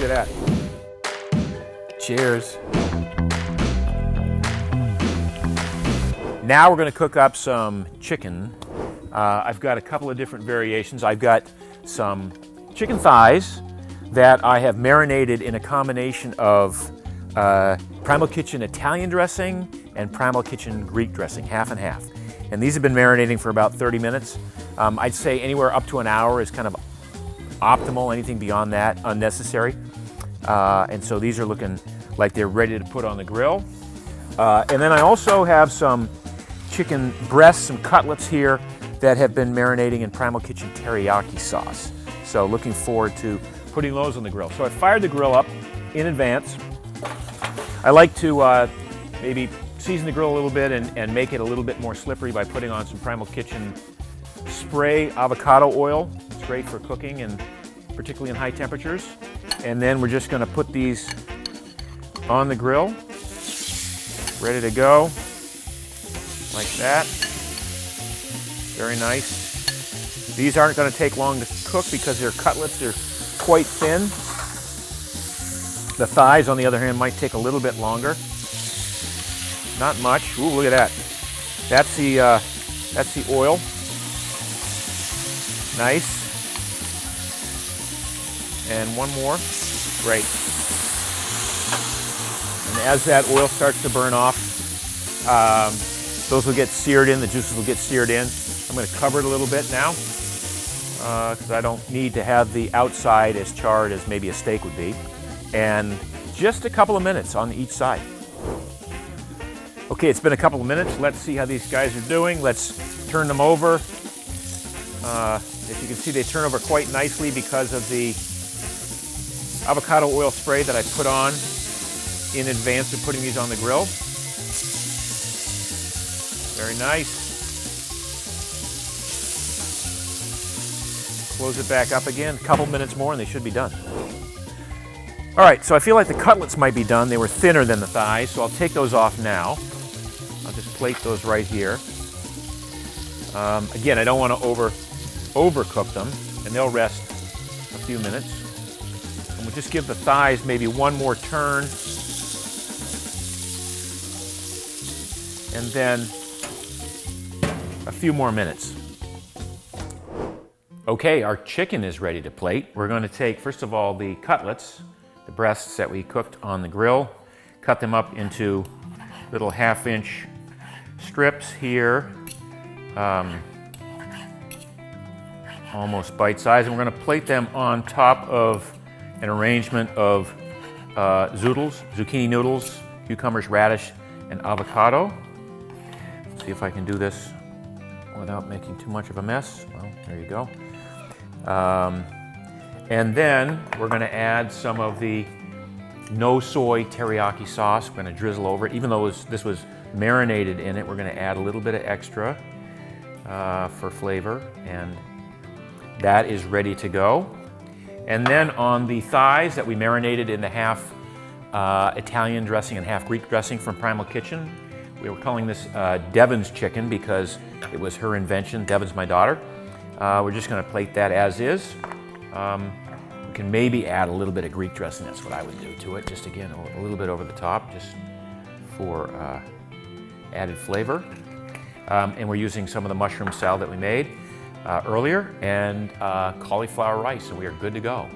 at that. Cheers. Now we're going to cook up some chicken. I've got a couple of different variations. I've got some chicken thighs that I have marinated in a combination of Primal Kitchen Italian dressing and Primal Kitchen Greek dressing, half and half. And these have been marinating for about 30 minutes. I'd say anywhere up to an hour is kind of optimal. Anything beyond that, unnecessary. And so these are looking like they're ready to put on the grill. And then I also have some chicken breasts, some cutlets here that have been marinating in Primal Kitchen Teriyaki sauce. So looking forward to putting those on the grill. So I fired the grill up in advance. I like to maybe season the grill a little bit and make it a little bit more slippery by putting on some Primal Kitchen spray avocado oil. It's great for cooking, and particularly in high temperatures. And then we're just going to put these on the grill, ready to go, like that. Very nice. These aren't going to take long to cook because they're cutlets. They're quite thin. The thighs, on the other hand, might take a little bit longer. Not much. Ooh, look at that. That's the oil. Nice. And one more. Great. And as that oil starts to burn off, those will get seared in. The juices will get seared in. I'm going to cover it a little bit now because I don't need to have the outside as charred as maybe a steak would be. And just a couple of minutes on each side. Okay, it's been a couple of minutes. Let's see how these guys are doing. Let's turn them over. If you can see, they turn over quite nicely because of the avocado oil spray that I put on in advance of putting these on the grill. Very nice. Close it back up again. A couple minutes more and they should be done. All right, so I feel like the cutlets might be done. They were thinner than the thighs, so I'll take those off now. I'll just plate those right here. Again, I don't want to overcook them, and they'll rest a few minutes. And we'll just give the thighs maybe one more turn. And then a few more minutes. Okay, our chicken is ready to plate. We're going to take, first of all, the cutlets, the breasts that we cooked on the grill, cut them up into little half-inch strips here, almost bite-sized, and we're going to plate them on top of an arrangement of zoodles, zucchini noodles, cucumbers, radish, and avocado. Let's see if I can do this without making too much of a mess. Well, there you go. And then we're going to add some of the No-Soy teriyaki sauce. We're going to drizzle over it. Even though this was marinated in it, we're going to add a little bit of extra for flavor, and that is ready to go. And then on the thighs that we marinated in the half Italian dressing and half Greek dressing from Primal Kitchen, we were calling this Devyn's chicken because it was her invention. Devyn's my daughter. We're just going to plate that as is. We can maybe add a little bit of Greek dressing. That's what I would do to it. Just again, a little bit over the top, just for added flavor. And we're using some of the mushroom salad that we made earlier and cauliflower rice, so we are good to go.